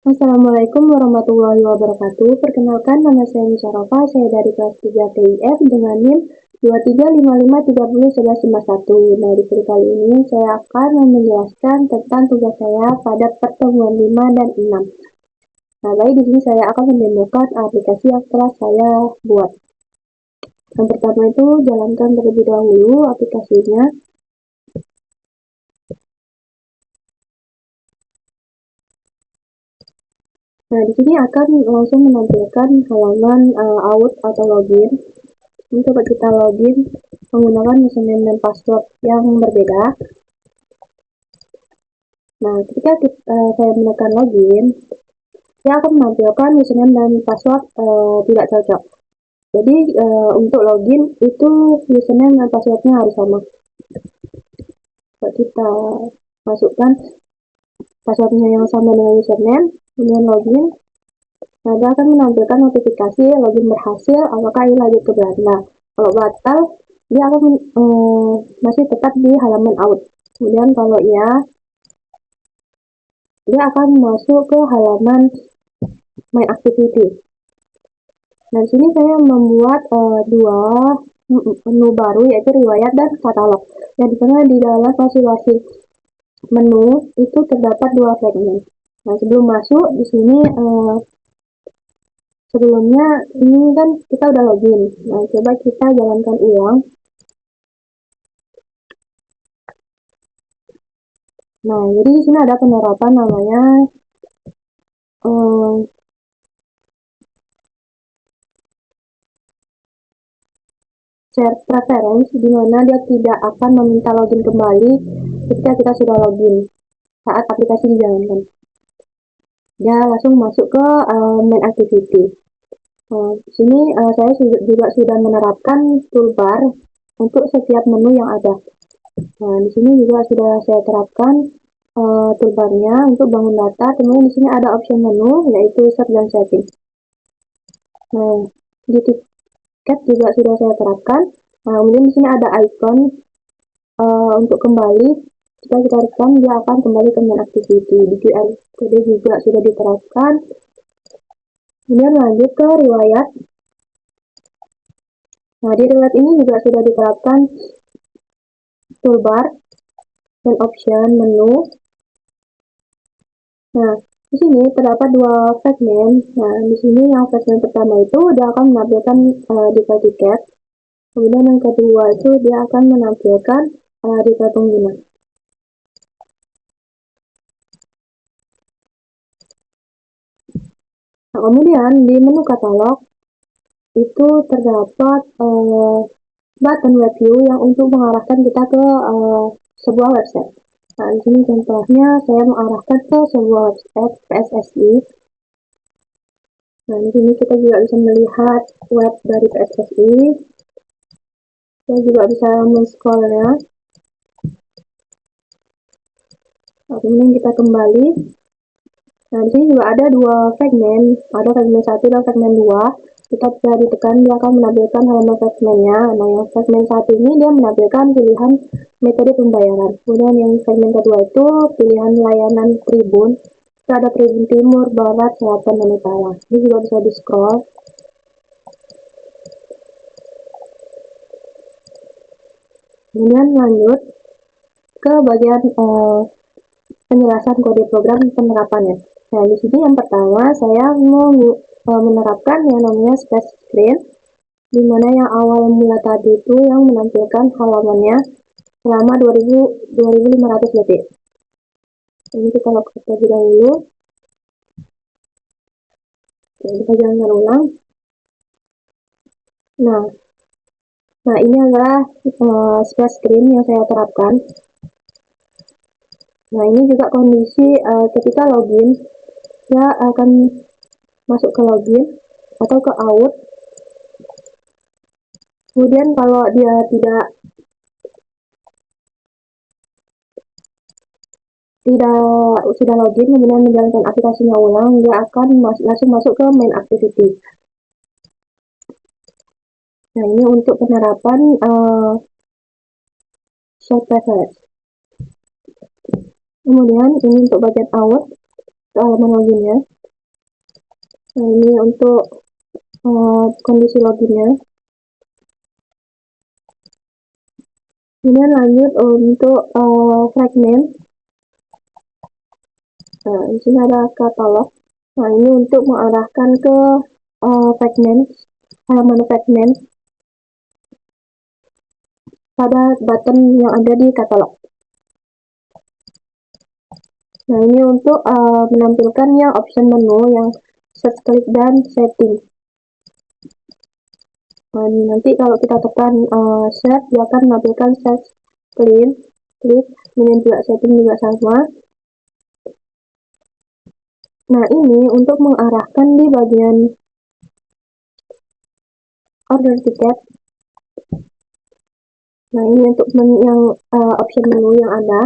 Assalamualaikum warahmatullahi wabarakatuh. Perkenalkan, nama saya Musyarofa. Saya dari kelas 3 TIF dengan NIM 2355301151. Nah, di video kali ini saya akan menjelaskan tentang tugas saya pada pertemuan 5 dan 6. Nah, baik, di sini saya akan mendemokan aplikasi yang telah saya buat. Yang pertama itu, jalankan terlebih dahulu aplikasinya. Nah, di sini akan langsung menampilkan halaman out atau login. Ini coba kita login menggunakan username dan password yang berbeda. Nah, ketika saya menekan login, dia akan menampilkan username dan password tidak cocok. Jadi untuk login itu username dan passwordnya harus sama. Coba kita masukkan passwordnya yang sama dengan username, kemudian login. Nah, dia akan menampilkan notifikasi login berhasil, apakah ini lanjut ke Belanda. Kalau batal, dia akan masih tetap di halaman out. Kemudian kalau iya, dia akan masuk ke halaman My Activity. Nah, di sini saya membuat dua menu baru, yaitu riwayat dan katalog. Yang dimana di dalam masing-masing menu itu terdapat dua segmen. Nah, sebelum masuk di sini sebelumnya ini kan kita udah login. Nah, coba kita jalankan ulang. Nah, jadi di sini ada penerapan namanya share preference, di mana dia tidak akan meminta login kembali ketika kita sudah login saat aplikasi dijalankan. Dia langsung masuk ke main activity. Di sini saya juga sudah menerapkan toolbar untuk setiap menu yang ada. Nah, di sini juga sudah saya terapkan toolbarnya untuk bangun data. Kemudian di sini ada option menu, yaitu search dan setting. Nah, di tiket juga sudah saya terapkan. Nah, kemudian di sini ada icon untuk kembali. Jika kita tekan, dia akan kembali ke main activity. Di QR code juga sudah diterapkan. Kemudian lanjut ke riwayat. Nah, di riwayat ini juga sudah diterapkan toolbar dan option menu. Nah, di sini terdapat dua segmen. Nah, di sini yang segmen pertama itu dia akan menampilkan detail tiket. Kemudian yang kedua itu dia akan menampilkan detail pengguna. Nah, kemudian di menu katalog itu terdapat button web view yang untuk mengarahkan kita ke sebuah website. Nah, di sini contohnya saya mengarahkan ke sebuah website PSSI. Nah, di sini kita juga bisa melihat web dari PSSI. Saya juga bisa men-scrollnya. Nah, kemudian kita kembali. Nah, di sini juga ada dua segmen. Ada segmen 1 dan segmen 2. Kita bisa ditekan, dia akan menampilkan halaman segmennya. Nah, yang segmen 1 ini dia menampilkan pilihan metode pembayaran. Kemudian yang segmen kedua itu pilihan layanan tribun. Kita ada tribun timur, barat, selatan, dan utara. Ini juga bisa di-scroll. Kemudian lanjut ke bagian penjelasan kode program penerapannya. Nah, di sini yang pertama saya mau menerapkan yang namanya splash screen, di mana yang awal mula tadi itu yang menampilkan halamannya selama 2500 detik. Ini kita lakukan terlebih dahulu. Kita jalankan ulang. Nah, ini adalah splash screen yang saya terapkan. Nah, ini juga kondisi ketika login, dia akan masuk ke login atau ke out. Kemudian kalau dia tidak sudah login kemudian menjalankan aplikasinya ulang, dia akan langsung masuk ke main activity. Nah, ini untuk penerapan share preference. Kemudian ini untuk bagian out. halaman loginnya. Nah, ini untuk kondisi loginnya. Kemudian lanjut untuk fragment. Nah, di sini ada katalog. Nah, ini untuk mengarahkan ke fragment, halaman fragment pada button yang ada di katalog. Nah, ini untuk menampilkannya option menu yang set klik dan setting. Nah, nanti kalau kita tekan set, dia akan menampilkan set klik, kemudian juga setting juga sama. Nah, ini untuk mengarahkan di bagian order tiket. Nah, ini untuk yang option menu yang ada.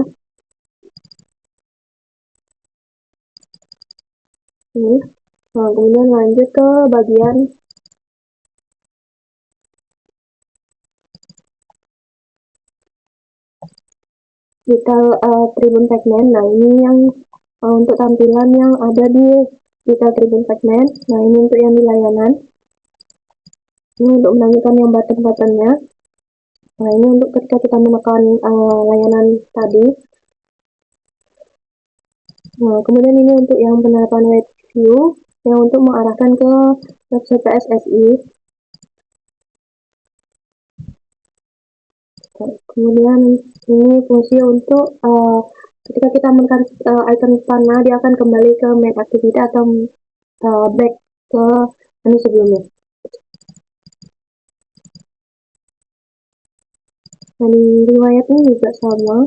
Ini. Nah, kemudian lanjut ke bagian detail Tribun segment. Nah, ini yang untuk tampilan yang ada di detail Tribun segment. Nah, ini untuk yang di layanan. Ini untuk menampilkan yang button-buttonnya. Nah, ini untuk ketika kita menekan layanan tadi. Nah, kemudian ini untuk yang penerapan web view yang untuk mengarahkan ke website PSSI. Kemudian ini fungsi untuk ketika kita menekan icon panah, dia akan kembali ke main activity atau back ke menu sebelumnya. Nah, di riwayat ini juga sama.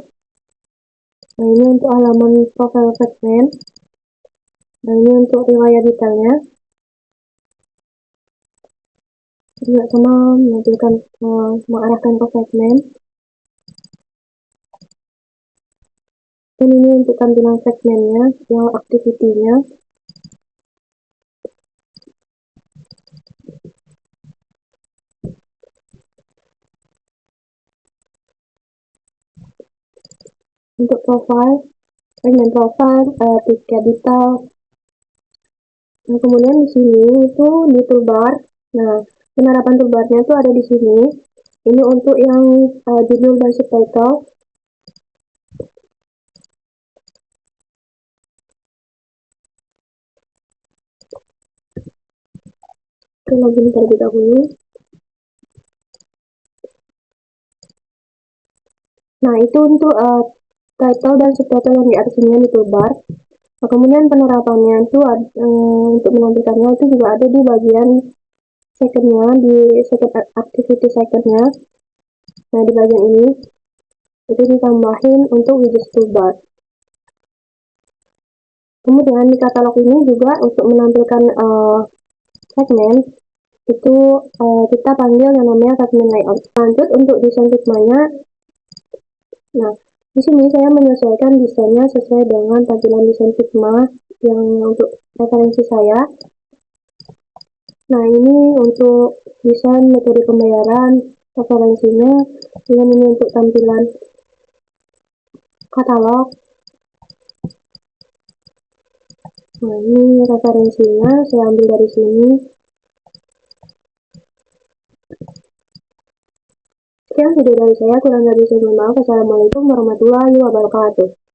Nah, ini untuk halaman profile segment. Nah, ini untuk riwayat detailnya. Juga sama menampilkan mengarahkan ke segment. Dan ini untuk tampilan segmennya, yang activity-nya. Untuk profile, segmen profile, tiket detail. Nah, kemudian di sini itu di toolbar. Nah, penerapan toolbarnya itu ada di sini. Ini untuk yang judul dan subtitle. Oke, login terlebih dahulu. Nah, itu untuk title dan subtitle yang di atasnya di toolbar. Nah, kemudian penerapannya itu untuk menampilkannya itu juga ada di bagian second-nya, di second activity second-nya. Nah, di bagian ini itu ditambahin untuk widget toolbar. Kemudian di katalog ini juga untuk menampilkan segmen itu kita panggil yang namanya segmen layout. Lanjut untuk desain Figma-nya. Nah, di sini saya menyesuaikan desainnya sesuai dengan tampilan desain Figma yang untuk referensi saya. Nah, ini untuk desain metode pembayaran referensinya. Kemudian ini untuk tampilan katalog. Nah, ini referensinya saya ambil dari sini. Sekian video dari saya, kurang lebih saya mohon maaf. Assalamualaikum warahmatullahi wabarakatuh.